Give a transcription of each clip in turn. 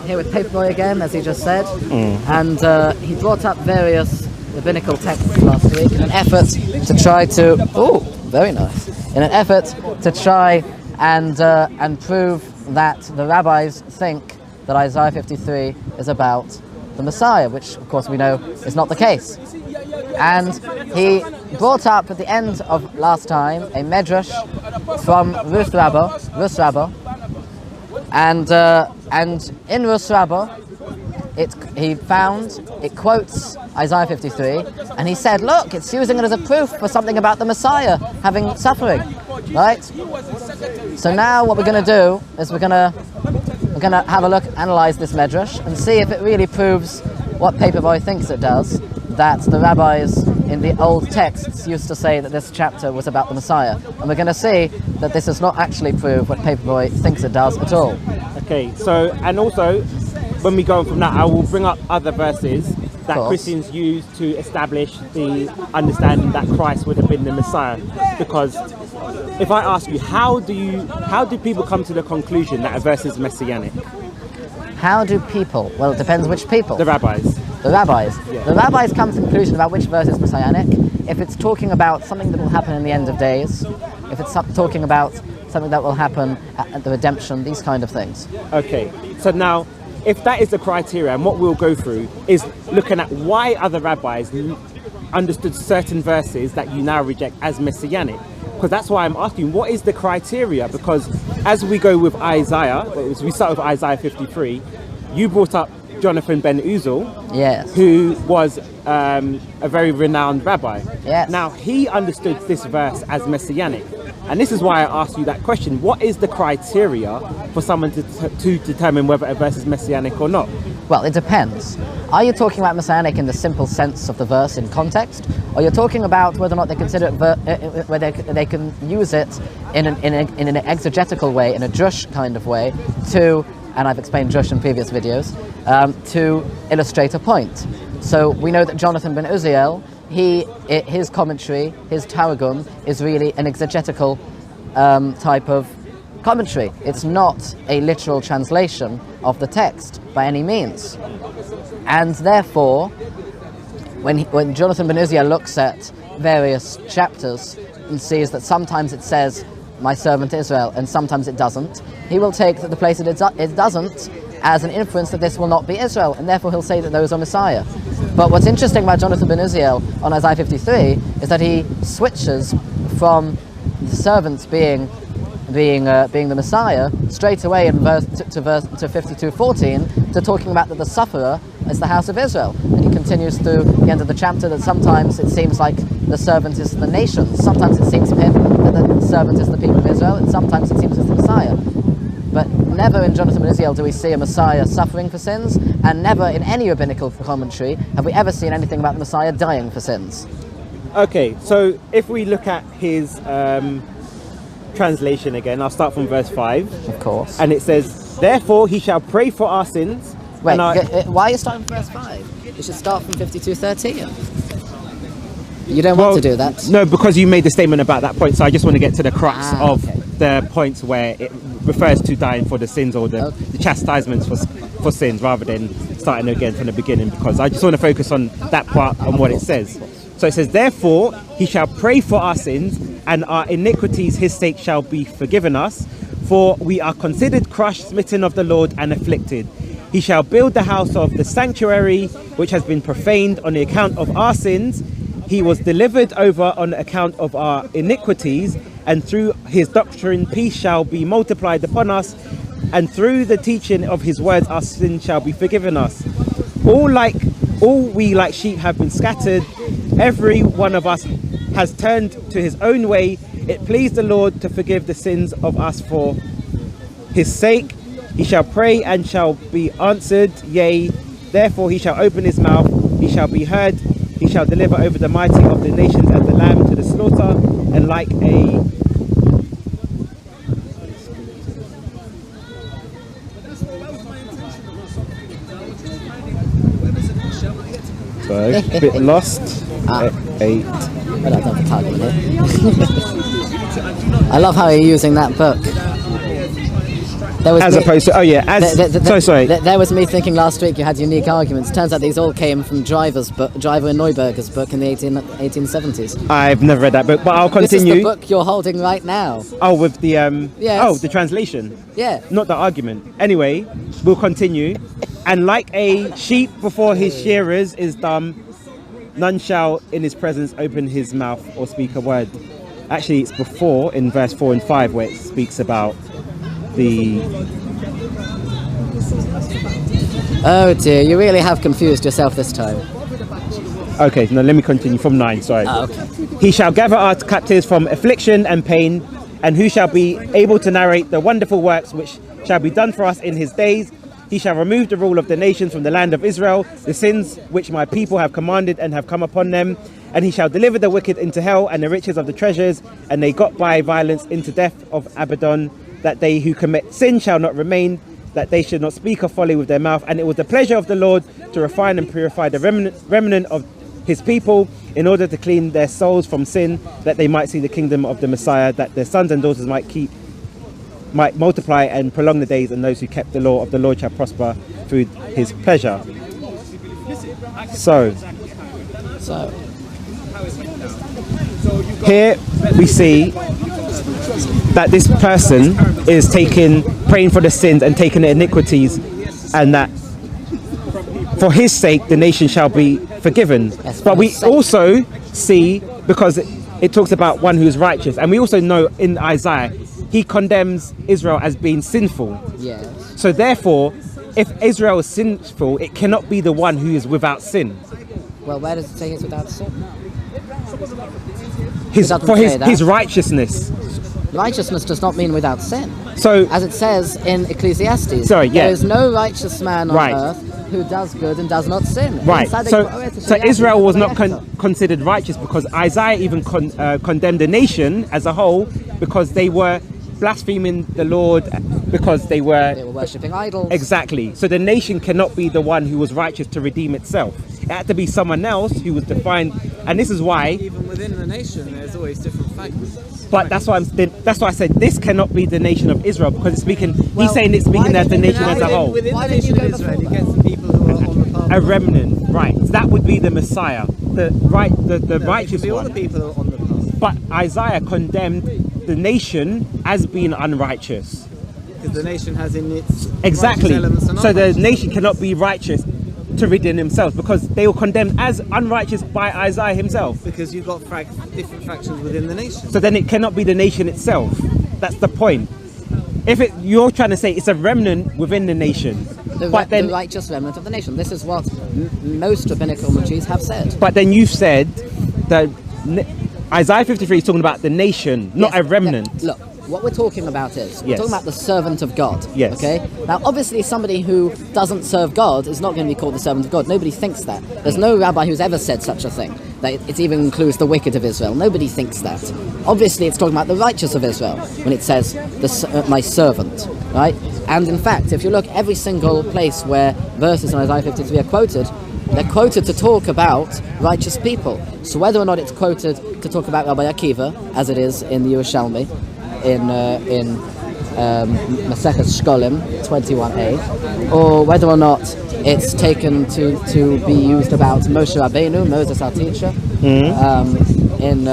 here with Paperboy again, as he just said, and he brought up various rabbinical texts last week in an effort to try to, very nice, in an effort to try and prove that the rabbis think that Isaiah 53 is about the Messiah, which of course we know is not the case. And he brought up at the end of last time a Midrash from Ruth Rabbah, and in Ruth Rabbah he found it quotes Isaiah 53, and he said, look, it's using it as a proof for something about the Messiah having suffering, right? So now what we're going to do is we're going to have a look, analyze this Midrash, and see if it really proves what Paperboy thinks it does, that the rabbis in the old texts used to say that this chapter was about the Messiah. And we're going to see that this does not actually prove what Paperboy thinks it does at all. Okay, so, and also, when we go on from that, I will bring up other verses that Christians use to establish the understanding that Christ would have been the Messiah. Because if I ask you, how do people come to the conclusion that a verse is messianic? How do people? Well, it depends which people. The rabbis. The rabbis. Yeah. The rabbis come to the conclusion about which verse is messianic if it's talking about something that will happen in the end of days, if it's talking about something that will happen at the redemption, these kind of things. Okay, so now, if that is the criteria, and what we'll go through is looking at why other rabbis understood certain verses that you now reject as messianic. Because that's why I'm asking, what is the criteria? Because as we go with Isaiah, as we start with Isaiah 53, you brought up Jonathan ben Uzel, yes, who was a very renowned rabbi. Yes. Now, he understood this verse as messianic. And this is why I asked you that question. What is the criteria for someone to determine whether a verse is messianic or not? Well, it depends. Are you talking about messianic in the simple sense of the verse in context? Or you're talking about whether or not they consider it, whether they can use it in an exegetical way, in a drush kind of way, to, and I've explained drush in previous videos, to illustrate a point. So we know that Jonathan ben Uziel, his commentary, his Targum, is really an exegetical type of commentary. It's not a literal translation of the text by any means. And therefore, when Jonathan ben Uziel looks at various chapters and sees that sometimes it says, my servant Israel, and sometimes it doesn't, he will take the place that it doesn't as an inference that this will not be Israel, and therefore he'll say that those are Messiah. But what's interesting about Jonathan ben Uziel on Isaiah 53 is that he switches from the servants being the Messiah straight away in verse 52:14 to talking about that the sufferer is the house of Israel, and he continues through the end of the chapter that sometimes it seems like the servant is the nations, sometimes it seems to him that the servant is the people of Israel, and sometimes it seems it's the Messiah. But never in Jonathan ben Uziel do we see a Messiah suffering for sins, and never in any rabbinical commentary have we ever seen anything about the Messiah dying for sins. Okay, so if we look at his translation again, I'll start from verse 5. Of course. And it says, therefore he shall pray for our sins. Wait, why are you starting from verse 5? You should start from 52:13. You don't want to do that? No, because you made the statement about that point, so I just want to get to the crux of the points where it refers to dying for the sins, or the chastisements for sins, rather than starting again from the beginning, because I just want to focus on that part and what it says. So it says, therefore he shall pray for our sins, and our iniquities his sake shall be forgiven us, for we are considered crushed, smitten of the Lord, and afflicted. He shall build the house of the sanctuary, which has been profaned on the account of our sins. He was delivered over on account of our iniquities, and through his doctrine peace shall be multiplied upon us, and through the teaching of his words our sins shall be forgiven us. All we like sheep have been scattered, every one of us has turned to his own way. It pleased the Lord to forgive the sins of us for his sake. He shall pray and shall be answered, yea, therefore he shall open his mouth, he shall be heard. He shall deliver over the mighty of the nations and the lamb to the slaughter, and like a sorry, a bit lost. 8. I love how you're using that book. There was as opposed to sorry. There was me thinking last week you had unique arguments. Turns out these all came from Driver and Neuberger's book in the 1870s. I've never read that book, but I'll continue. This is the book you're holding right now. Oh, with the yes. Oh, the translation. Yeah. Not the argument. Anyway, we'll continue. And like a sheep before his shearers is dumb, none shall in his presence open his mouth or speak a word. Actually, it's before in verse 4 and 5 where it speaks about the... Oh dear, you really have confused yourself this time. Okay, now let me continue from 9, sorry. Oh, okay. He shall gather our captives from affliction and pain, and who shall be able to narrate the wonderful works which shall be done for us in his days? He shall remove the rule of the nations from the land of Israel, the sins which my people have commanded and have come upon them. And he shall deliver the wicked into hell and the riches of the treasures, and they got by violence into death of Abaddon, that they who commit sin shall not remain, that they should not speak of folly with their mouth. And it was the pleasure of the Lord to refine and purify the remnant of his people, in order to clean their souls from sin, that they might see the kingdom of the Messiah, that their sons and daughters might multiply and prolong the days, and those who kept the law of the Lord shall prosper through his pleasure. So here we see that this person is praying for the sins and taking the iniquities, and that for his sake the nation shall be forgiven. But we also see, because it talks about one who is righteous, and we also know in Isaiah he condemns Israel as being sinful. Yes. So therefore, if Israel is sinful, it cannot be the one who is without sin. Well, where does it say he's without sin? His righteousness. Righteousness does not mean without sin. So, as it says in Ecclesiastes, sorry, yeah. there is no righteous man on earth who does good and does not sin. Right. So Israel was not considered righteous, because Isaiah even condemned the nation as a whole because they were blaspheming the Lord, because they were worshipping idols. Exactly. So the nation cannot be the one who was righteous to redeem itself. It had to be someone else who was defined, and this is why even within the nation there's always different factions. But that's why I said this cannot be the nation of Israel, because it's speaking. He's saying it's speaking as the nation as a whole. Within the nation of Israel, you get some people who are on the path. A remnant, right? So that would be the Messiah, the righteous one. All the people who are on the path. But Isaiah condemned the nation as being unrighteous. Because the nation has in its exactly. Elements and so the nation cannot be righteous to redeem themselves, because they were condemned as unrighteous by Isaiah himself. Because you've got different factions within the nation. So then it cannot be the nation itself. That's the point. You're trying to say it's a remnant within the nation. The righteous remnant of the nation. This is what most rabbinical commentaries have said. But then you've said that Isaiah 53 is talking about the nation, not a remnant. Look, what we're talking about is, we're talking about the servant of God. Yes. Okay? Now, obviously, somebody who doesn't serve God is not going to be called the servant of God. Nobody thinks that. There's no rabbi who's ever said such a thing, that it even includes the wicked of Israel. Nobody thinks that. Obviously, it's talking about the righteous of Israel when it says, my servant, right? And in fact, if you look every single place where verses in Isaiah 53 are quoted, they're quoted to talk about righteous people. So whether or not it's quoted to talk about Rabbi Akiva, as it is in the Yerushalmi, in Maseches Shkolim 21a, or whether or not it's taken to be used about Moshe Rabbeinu, Moses our teacher, in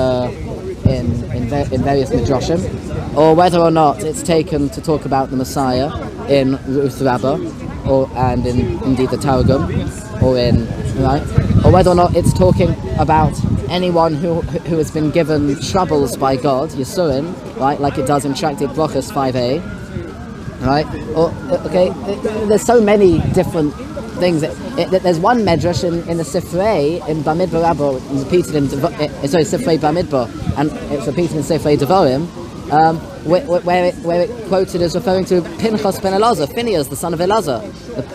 various Midrashim, or whether or not it's taken to talk about the Messiah in Ruth Rabbah, and indeed the Targum, or whether or not it's talking about anyone who has been given troubles by God, Yisurim, right, like it does in Tractate Brachos 5a, right? There's so many different things. There's one Midrash in the Sifrei in Bamidbar Rabbah, repeated in Sifrei Bamidbar, and it's repeated in Sifrei Devarim, where it quoted as referring to Pinchas ben Elazar, Phineas, the son of Elazar,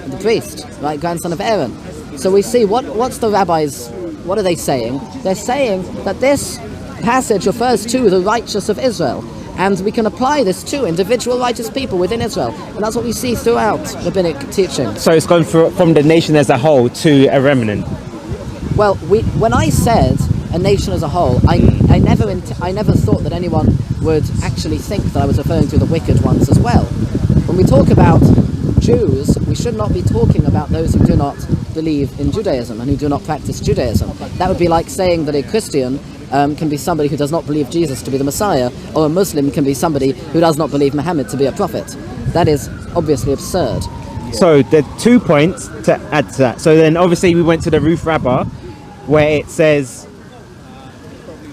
the priest, right, grandson of Aaron. So we see what's the rabbis. What are they saying? They're saying that this passage refers to the righteous of Israel, and we can apply this to individual righteous people within Israel, and that's what we see throughout rabbinic teaching. So it's gone from the nation as a whole to a remnant. Well, when I said a nation as a whole, I never thought that anyone would actually think that I was referring to the wicked ones as well. When we talk about Jews, we should not be talking about those who do not believe in Judaism and who do not practice Judaism. That would be like saying that a Christian can be somebody who does not believe Jesus to be the Messiah, or a Muslim can be somebody who does not believe Muhammad to be a prophet. That is obviously absurd. So there are 2 points to add to that. So then obviously we went to the Ruth Rabbah, where it says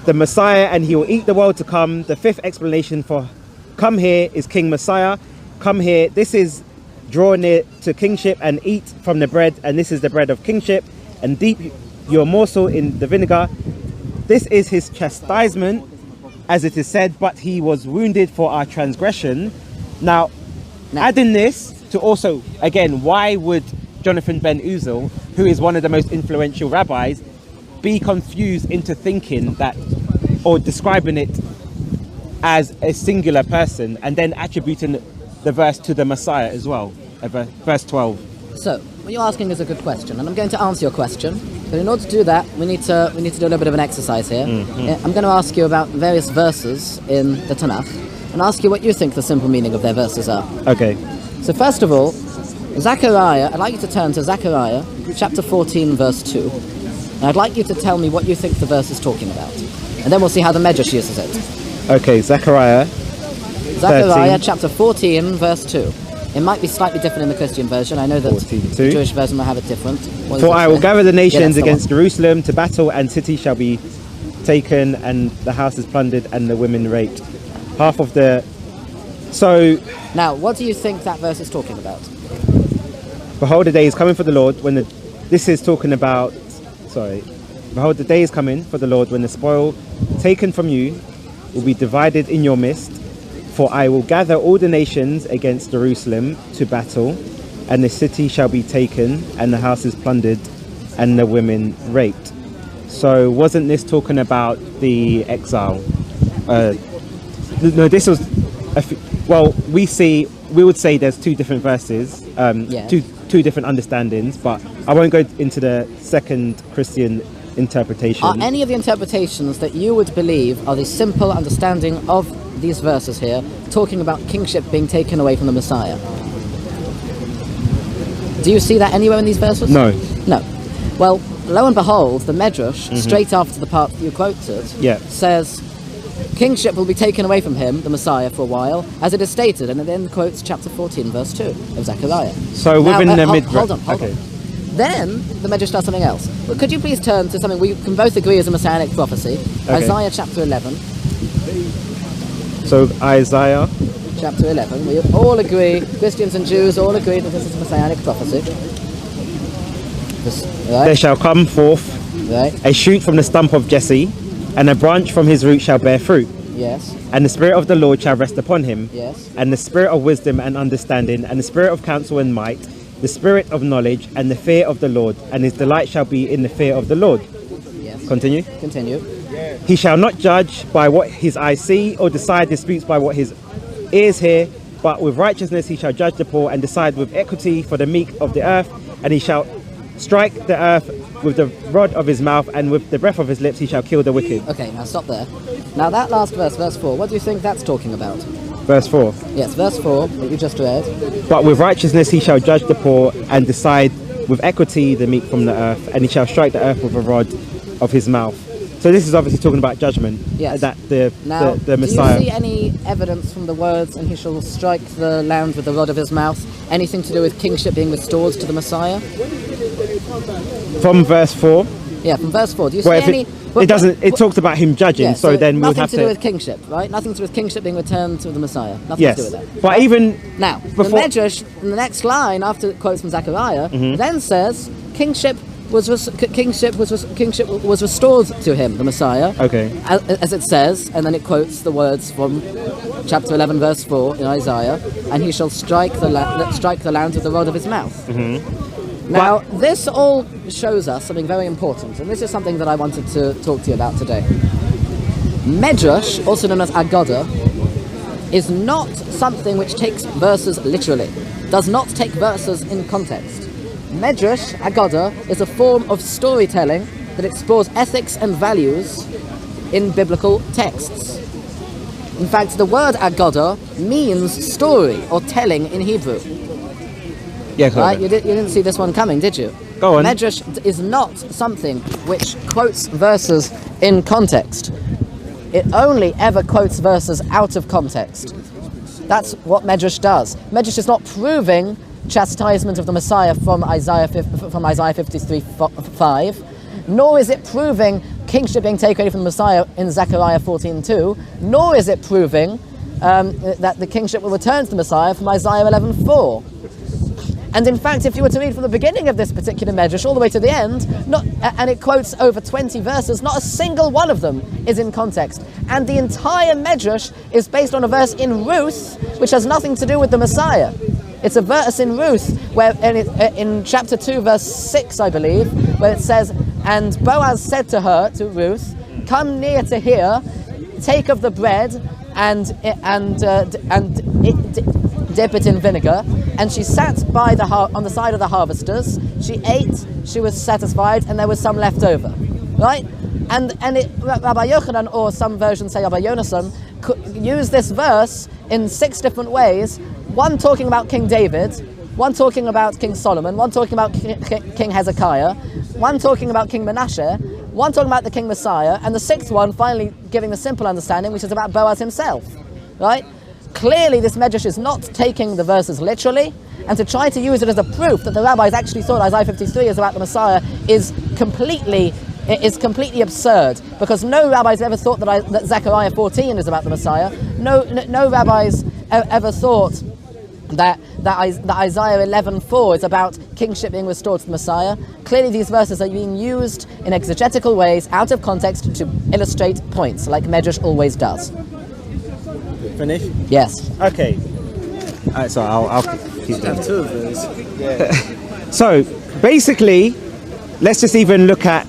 the Messiah and he will eat the world to come. The 5th explanation for come here is King Messiah. Come here, this is draw near to kingship and eat from the bread, and this is the bread of kingship, and dip your morsel in the vinegar. This is his chastisement, as it is said, but he was wounded for our transgression. Now, adding this to also, again, why would Jonathan ben Uzel, who is one of the most influential rabbis, be confused into thinking that, or describing it as a singular person, and then attributing the verse to the Messiah as well, verse 12. So, what you're asking is a good question, and I'm going to answer your question. But in order to do that, we need to do a little bit of an exercise here. I'm going to ask you about various verses in the Tanakh, and ask you what you think the simple meaning of their verses are. Okay. So first of all, Zechariah, I'd like you to turn to Zechariah, chapter 14, verse 2. And I'd like you to tell me what you think the verse is talking about. And then we'll see how the Midrash uses it. Okay, Zechariah 13. Chapter 14, verse 2. It might be slightly different in the Christian version. I know that 14:2. the Jewish version will have it different. For I will gather the nations against Jerusalem to battle, and city shall be taken, and the houses plundered, and the women raped. Half of the... So... Now, what do you think that verse is talking about? Behold, the day is coming for the Lord when the... This is talking about... Sorry. Behold, the day is coming for the Lord when the spoil taken from you will be divided in your midst. For I will gather all the nations against Jerusalem to battle, and the city shall be taken, and the houses plundered, and the women raped. So wasn't this talking about the exile? No, this was... Well, we would say there's 2 different verses, two different understandings, but I won't go into the second Christian interpretation. Are any of the interpretations that you would believe are the simple understanding of these verses here talking about kingship being taken away from the Messiah? Do you see that anywhere in these verses? No. No. Well, lo and behold, the Midrash, straight after the part that you quoted, says kingship will be taken away from him, the Messiah, for a while, as it is stated, and it then quotes chapter 14, verse 2 of Zechariah. So within the Midrash... Hold on. Then the Midrash does something else. Well, could you please turn to something we can both agree is a messianic prophecy? Isaiah chapter 11. So Isaiah chapter 11. We all agree, Christians and Jews all agree that this is a messianic prophecy. There shall come forth a shoot from the stump of Jesse, and a branch from his root shall bear fruit. Yes. And the Spirit of the Lord shall rest upon him. Yes. And the Spirit of wisdom and understanding, and the Spirit of counsel and might, the Spirit of knowledge and the fear of the Lord, and his delight shall be in the fear of the Lord. Yes. Continue. He shall not judge by what his eyes see, or decide disputes by what his ears hear, but with righteousness he shall judge the poor, and decide with equity for the meek of the earth. And he shall strike the earth with the rod of his mouth, and with the breath of his lips he shall kill the wicked. Okay, now stop there. Now that last verse, verse 4, what do you think that's talking about? Verse 4. Yes, verse 4 that you just read. But with righteousness he shall judge the poor, and decide with equity the meek from the earth, and he shall strike the earth with a rod of his mouth. So this is obviously talking about judgment. Yes. That the Messiah. Do you see any evidence from the words, and he shall strike the land with the rod of his mouth, anything to do with kingship being restored to the Messiah? From verse 4? Yeah, from verse 4. Do you see any... It talks about him judging, yeah, so then we'll have to... Nothing to do with kingship, right? Nothing to do with kingship being returned to the Messiah. Nothing to do with that. But right? even... Now, the Midrash, in the next line, after it quotes from Zechariah, then says, kingship was restored to him, the Messiah. Okay. As it says, and then it quotes the words from chapter 11, verse 4 in Isaiah, and he shall strike the land with the rod of his mouth. Now, this all shows us something very important, and this is something that I wanted to talk to you about today. Midrash, also known as Agoda, is not something which takes verses literally, does not take verses in context. Midrash, Agoda, is a form of storytelling that explores ethics and values in biblical texts. In fact, the word Agadah means story or telling in Hebrew. Yeah, go Right? on. You didn't see this one coming, did you? Go on. Midrash is not something which quotes verses in context. It only ever quotes verses out of context. That's what Midrash does. Midrash is not proving chastisement of the Messiah from Isaiah 53:5, nor is it proving kingship being taken away from the Messiah in Zechariah 14:2, nor is it proving that the kingship will return to the Messiah from Isaiah 11:4. And in fact, if you were to read from the beginning of this particular Midrash all the way to the end, and it quotes over 20 verses, not a single one of them is in context. And the entire Midrash is based on a verse in Ruth, which has nothing to do with the Messiah. It's a verse in Ruth, where in chapter 2, verse 6, I believe, where it says, "And Boaz said to her, to Ruth, 'Come near to here, take of the bread and dip it in vinegar.' And she sat by on the side of the harvesters. She ate, she was satisfied, and there was some left over." Right? And Rabbi Yochanan, or some versions say Rabbi Yonasan, use this verse in 6 different ways. One talking about King David, one talking about King Solomon, one talking about King Hezekiah, one talking about King Manasseh, one talking about the King Messiah, and the 6th one finally giving the simple understanding, which is about Boaz himself. Right? Clearly, this Midrash is not taking the verses literally, and to try to use it as a proof that the rabbis actually thought Isaiah 53 is about the Messiah is completely absurd, because no rabbis ever thought that Zechariah 14 is about the Messiah. No rabbis ever thought that Isaiah 11:4 is about kingship being restored to the Messiah. Clearly, these verses are being used in exegetical ways, out of context, to illustrate points, like Midrash always does. Finish? Yes. Okay. So I'll keep Have that. 2 of those. So basically, let's just even look at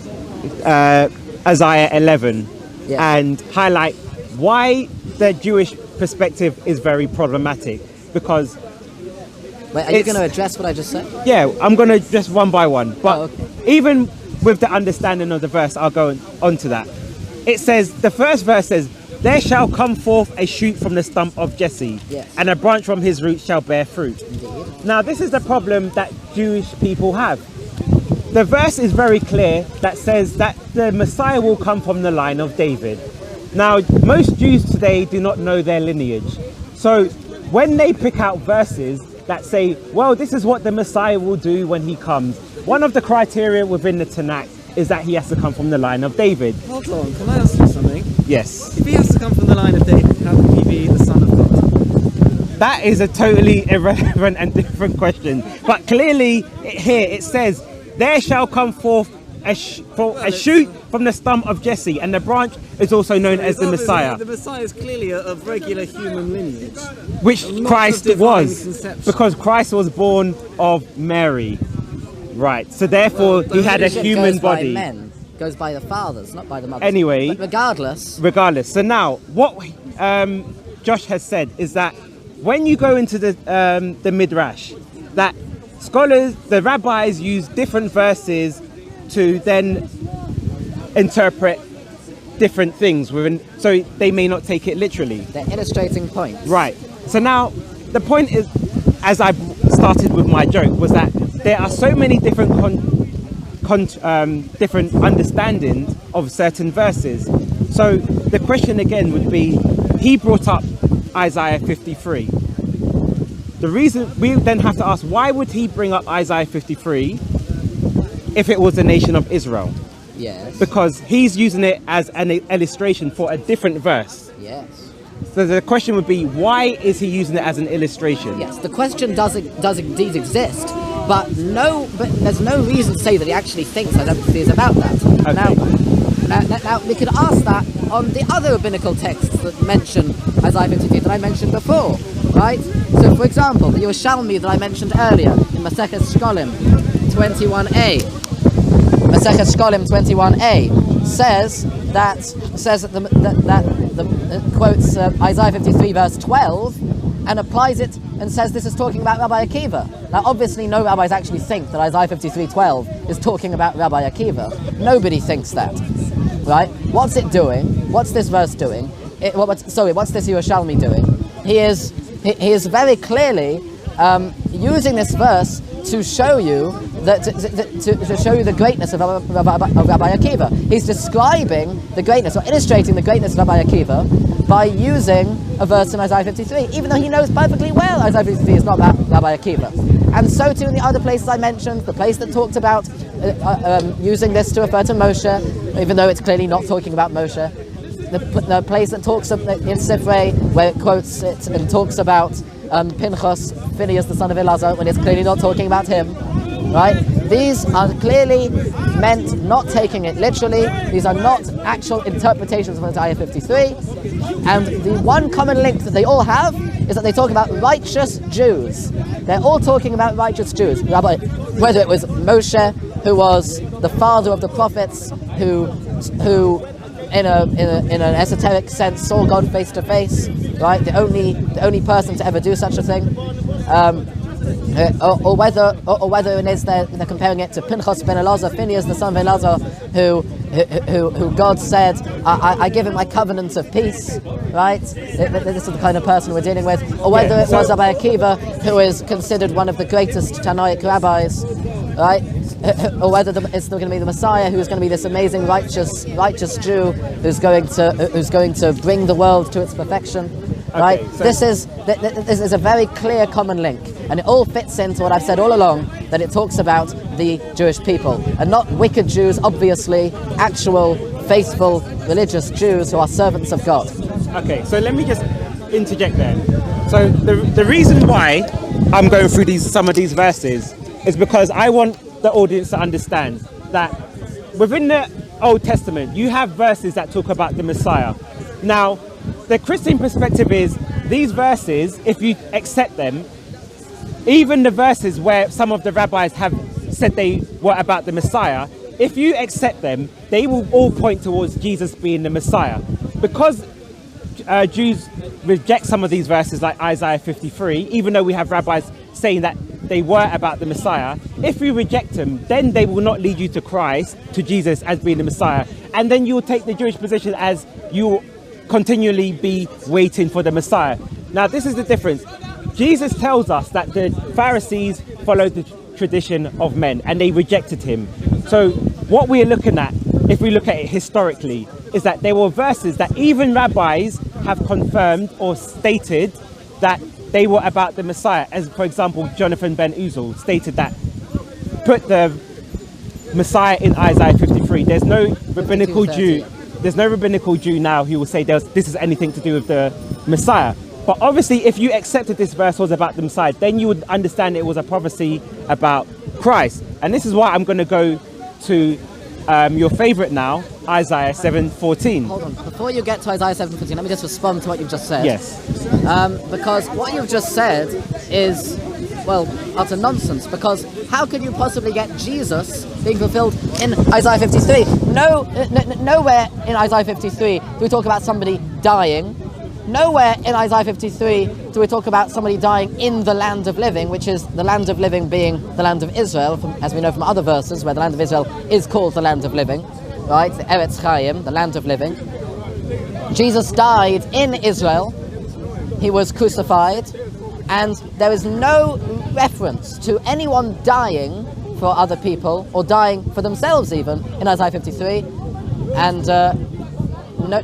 Isaiah 11 Yeah. and highlight why the Jewish perspective is very problematic. Because Wait, are you It's- going to address what I just said? yeah, I'm going to just one by one. But Oh, okay. even with the understanding of the verse, I'll go on to that. It says, the first verse says, "There shall come forth a shoot from the stump of Jesse, Yes. and a branch from his root shall bear fruit." Indeed. Now, this is the problem that Jewish people have. The verse is very clear that says that the Messiah will come from the line of David. Now, most Jews today do not know their lineage. So when they pick out verses that say, well, this is what the Messiah will do when he comes, one of the criteria within the Tanakh is that he has to come from the line of David. Hold on, can I ask you something? Yes. If he has to come from the line of David, how can he be the son of God? That is a totally irrelevant and different question. But clearly, here it says, "There shall come forth a shoot from the stump of Jesse, and the branch is also known as the Messiah," The Messiah is clearly of regular human lineage. which Not Christ of divine was, conception. because Christ was born of Mary. Right, so therefore Well, he had a Kingship human goes by body. men, goes by the fathers, not by the mothers. Anyway. But regardless, Regardless, so now what Josh has said is that when you go into the Midrash, that scholars, the rabbis use different verses to then interpret different things within, so they may not take it literally. they're illustrating points. Right. So now the point is, as I started with my joke, was that there are so many different different understandings of certain verses. So the question again would be, he brought up Isaiah 53. The reason we then have to ask, why would he bring up Isaiah 53 if it was the nation of Israel? Yes. Because he's using it as an illustration for a different verse. Yes. So the question would be, why is he using it as an illustration? Yes. The question does indeed exist, but there's no reason to say that he actually thinks identity is about that. Okay. Now we could ask that on the other rabbinical texts that mention Isaiah 53 that I mentioned before, right? So, for example, the Yerushalmi that I mentioned earlier in Masechet Shkolim 21a. Masechet Shkolim 21a says that quotes Isaiah 53 verse 12 and applies it and says this is talking about Rabbi Akiva. Now, obviously, no rabbis actually think that Isaiah 53:12 is talking about Rabbi Akiva. Nobody thinks that, right? What's it doing? What's this verse doing? what's this Yerushalmi doing? He is very clearly using this verse to show you to show you the greatness of Rabbi Akiva. He's describing the greatness or illustrating the greatness of Rabbi Akiva by using a verse in Isaiah 53, even though he knows perfectly well Isaiah 53 is not about Rabbi Akiva. And so too in the other places I mentioned, the place that talked about using this to refer to Moshe, even though it's clearly not talking about Moshe. The place that talks in Sifrei, where it quotes it and talks about Pinchas, Phineas, the son of Elazar, when it's clearly not talking about him, right? These are clearly meant not taking it literally. These are not actual interpretations of Isaiah 53. And the one common link that they all have is that they talk about righteous Jews. They're all talking about righteous Jews. Whether it was Moshe, who was the father of the prophets, who in an esoteric sense saw God face to face, right? The only person to ever do such a thing, or whether it is they're comparing it to Pinchas ben Elazar, Phineas the son of Elazar, who God said, I give him my covenant of peace, right? This is the kind of person we're dealing with. Or whether it was Rabbi Akiva, who is considered one of the greatest Tanaic rabbis, right? Or whether it's still going to be the Messiah, who's going to be this amazing righteous Jew who's going to bring the world to its perfection, right? Okay, so this is a very clear common link, and it all fits into what I've said all along, that it talks about the Jewish people and not wicked Jews, obviously actual faithful religious Jews who are servants of God. Okay, so let me just interject there. So the reason why I'm going through some of these verses is because I want the audience to understand that within the Old Testament you have verses that talk about the Messiah. Now the Christian perspective is these verses, if you accept them, even the verses where some of the rabbis have said they were about the Messiah, if you accept them, they will all point towards Jesus being the Messiah. Because Jews reject some of these verses like Isaiah 53, even though we have rabbis saying that they were about the Messiah, if you reject them, then they will not lead you to Christ, to Jesus as being the Messiah. And then you will take the Jewish position as you will continually be waiting for the Messiah. Now this is the difference. Jesus tells us that the Pharisees followed the tradition of men and they rejected him. So what we are looking at, if we look at it historically, is that there were verses that even rabbis have confirmed or stated that they were about the Messiah. As for example, Jonathan ben Uzziel stated that, put the Messiah in Isaiah 53. There's no rabbinical Jew now who will say this is anything to do with the Messiah. But obviously if you accepted this verse was about the Messiah, then you would understand it was a prophecy about Christ. And this is why I'm going to go to your favorite now, Isaiah 7:14. Hold on, before you get to Isaiah 7:14, let me just respond to what you've just said. Yes. Because what you've just said is, well, utter nonsense. Because how could you possibly get Jesus being fulfilled in Isaiah 53? Nowhere in Isaiah 53 do we talk about somebody dying. Nowhere in Isaiah 53 do we talk about somebody dying in the land of living, which is the land of living being the land of Israel, as we know from other verses where the land of Israel is called the land of living, right? The Eretz Chaim, the land of living. Jesus died in Israel. He was crucified, and there is no reference to anyone dying for other people or dying for themselves even in Isaiah 53, and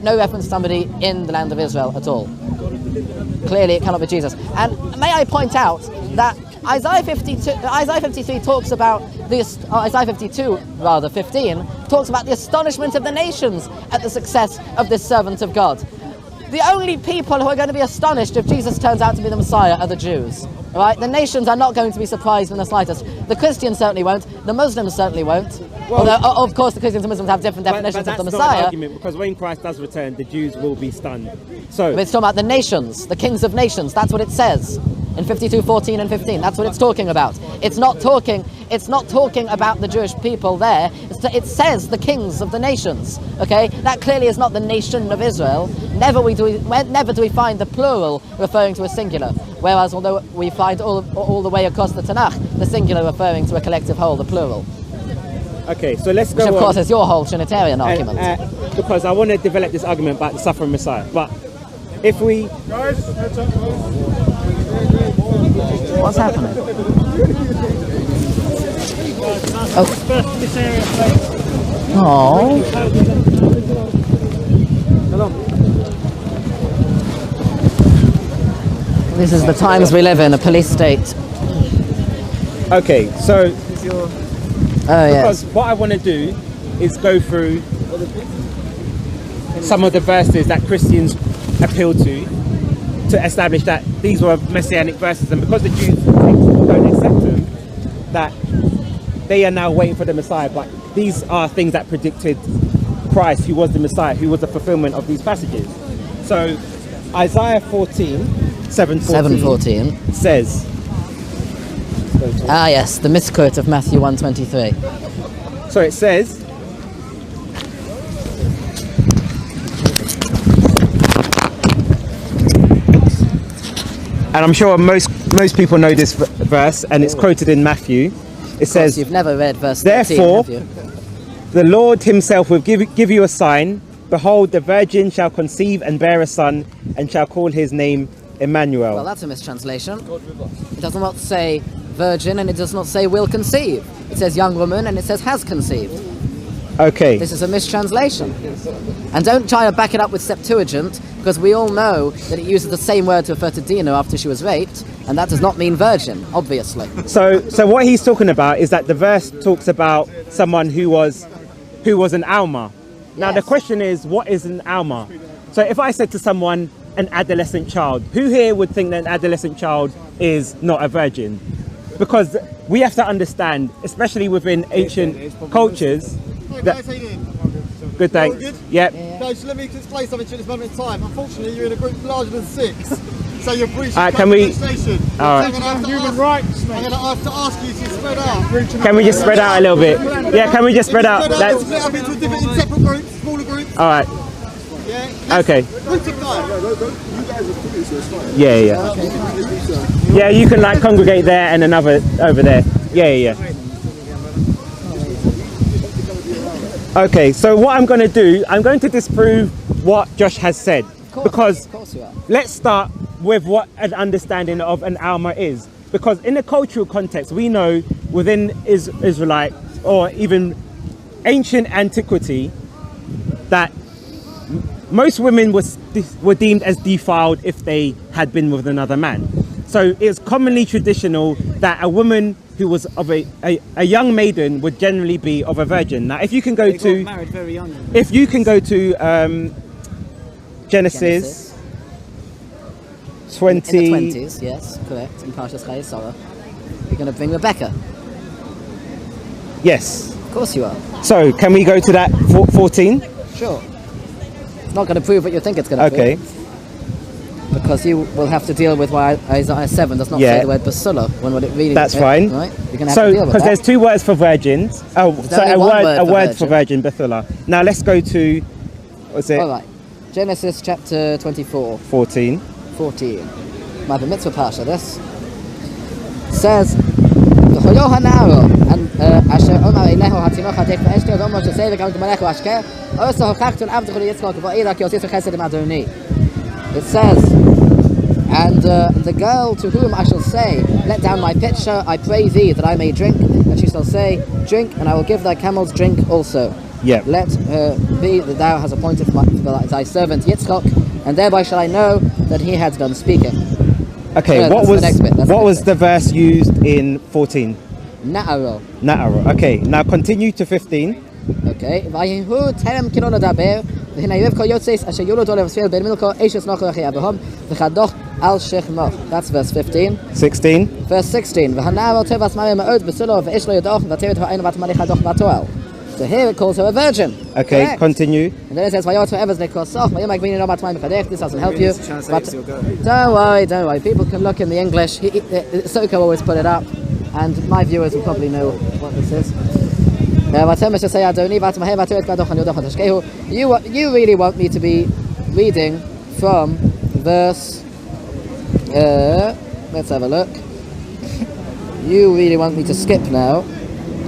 no reference to somebody in the land of Israel at all. Clearly it cannot be Jesus. And may I point out that Isaiah 53 talks about this, Isaiah 52 rather, 15, talks about the astonishment of the nations at the success of this servant of God. The only people who are going to be astonished if Jesus turns out to be the Messiah are the Jews. Right? The nations are not going to be surprised in the slightest. The Christians certainly won't. The Muslims certainly won't. Well, although, of course, the Christians and Muslims have different definitions of the Messiah. That's not an argument, because when Christ does return, the Jews will be stunned. So but it's talking about the nations, the kings of nations. That's what it says in 52:14 and 15. That's what it's talking about. It's not talking about the Jewish people there. It says the kings of the nations. Okay, that clearly is not the nation of Israel. Never do we find the plural referring to a singular. Whereas, although we find all the way across the Tanakh the singular referring to a collective whole, the plural. Okay, so let's go on. Which of course is your whole Trinitarian argument. Because I want to develop this argument about the suffering Messiah. But if we... What's happening? Oh. This is the times we live in, a police state. Okay, so Oh, because yes. what I want to do is go through some of the verses that Christians appeal to establish that these were messianic verses, and because the Jews don't accept them, that they are now waiting for the Messiah. But these are things that predicted Christ, who was the Messiah, who was the fulfillment of these passages. So Isaiah 7:14 says, Ah, yes, the misquote of Matthew 1:23. so it says, and I'm sure most people know this verse, and it's quoted in Matthew. It says, You've never read verse 13, therefore, have you? the Lord himself will give you a sign. Behold, the virgin shall conceive and bear a son, and shall call his name Emmanuel. Well, that's a mistranslation. It does not say virgin, and it does not say will conceive. It says young woman, and it says has conceived. Okay. This is a mistranslation. And don't try to back it up with Septuagint, because we all know that it uses the same word to refer to Dinah after she was raped, and that does not mean virgin, obviously. So what he's talking about is that the verse talks about someone who was an Almah. Now the Yes. question is, what is an Almah? So if I said to someone, an adolescent child, who here would think that an adolescent child is not a virgin? Because we have to understand, especially within ancient cultures, that... Good, thanks. Good? Yep. Guys, let me explain something to you at this moment in time. Unfortunately, you're in a group larger than 6, so you're breaching Can we... station. All right. I'm going to have to ask you to spread out. Can we just spread out a little bit? Yeah, can we just spread out? Split That's... up into in separate groups, smaller groups. All right. Yeah. Okay. Groups of 5. Yeah. Yeah, you can like congregate there and another over there. Yeah. Okay, so what I'm going to do, I'm going to disprove what Josh has said. Because Of course you are. let's start with what an understanding of an Almah is. Because in the cultural context, we know within Israelite or even ancient antiquity that most women were deemed as defiled if they had been with another man. So it's commonly traditional that a woman who was of a young maiden would generally be of a virgin. Now, if you can go They got to married very young. Genesis 20. In the 20s, yes, correct. In Parshas Chayei Sarah, you're going to bring Rebecca. Yes. Of course you are. So can we go to that 14? Sure. It's not going to prove what you think it's going to Okay. prove. Because you will have to deal with why Isaiah 7 does not Yeah. say the word basula when what it really That's fine. Right? You're going to have So to deal with because that. there's two words for virgins. Oh, There's so only a one word for virgin. virgin, Bethula. Now let's go to, what's it? All right. Genesis chapter 24. 14. 14. My mitzvah pasha, this says, "V'choyo hanaro and asher omar elehu hatinoch hadek v'eshto v'omar shesei v'gam g'malechu ashker oso hokachtu l'avdechu liyitzchok v'o'ila ki yositzu chesed im Adoni." It says, and the girl to whom I shall say, "Let down my pitcher, I pray thee that I may drink," and she shall say, "Drink, and I will give thy camels drink also." Yeah. Let her be that thou hast appointed for thy servant Yitzchok, and thereby shall I know that he had done speaking. Okay, Yeah, what that's was the next bit, that's the what next was bit. the verse used in 14? Na'aro. Na'ara. Okay, now continue to 15. Okay. Vayihu terem kino ledaber, v'hinei rivka yotzes asher yuludo levasfil ben milko eishes nocho achi Avraham v'chadoch al shechmo. That's verse 15. 16. Verse 16. V'hanaro tevas marim ma'od b'sulo v'ish lo yadoch v'teret ha'aynu v'atmali chadoch v'atoel. So here it calls her a virgin. Okay, Correct. continue. And then it says, "Vayot evers nekosoch, vayom agvini no matmayim chadech." This doesn't help you. Translate But this, you'll go. don't worry. People can look in the English. Soko always put it up, and my viewers will probably know what this is. You really want me to be reading from verse. Let's have a look. You really want me to skip now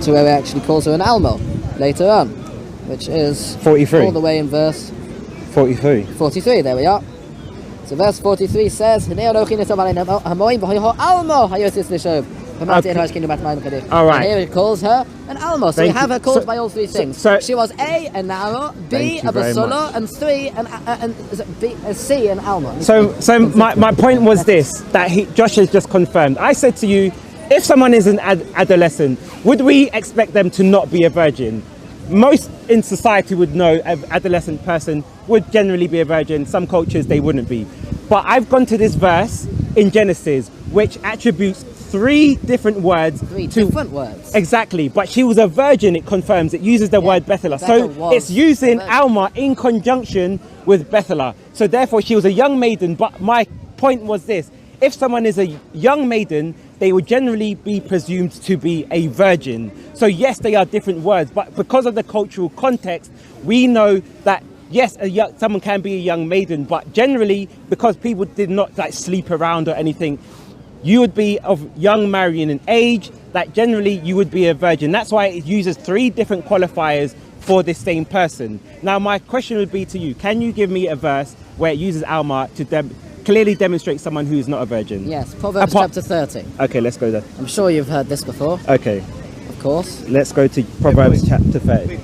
to where it actually calls her an Almah later on, which is 43. all the way in verse 43. 43. There we are. So verse 43 says, All right. And here it calls her an Almah. So we Thank have you. her called So- by all three things. so- She was A, an Naro, B, Thank you a very Basula, and C, an Almah. So my point was this, that Josh has just confirmed. I said to you, if someone is an adolescent, would we expect them to not be a virgin? Most in society would know an adolescent person would generally be a virgin. Some cultures they wouldn't be. But I've gone to this verse in Genesis which attributes three different words. Three different words. Exactly, but she was a virgin, it confirms. It uses the word Bethulah. So Bethel was it's using a virgin. Almah in conjunction with Bethulah. So therefore she was a young maiden, but my point was this. If someone is a young maiden, they would generally be presumed to be a virgin. So yes, they are different words, but because of the cultural context, we know that yes, someone can be a young maiden, but generally, because people did not like sleep around or anything, you would be of young marrying in age, that generally you would be a virgin. That's why it uses three different qualifiers for this same person. Now, my question would be to you, can you give me a verse where it uses Almah to clearly demonstrate someone who is not a virgin? Yes, Proverbs chapter 30. Okay, let's go there. I'm sure you've heard this before, Okay, of course. let's go to Proverbs chapter 30.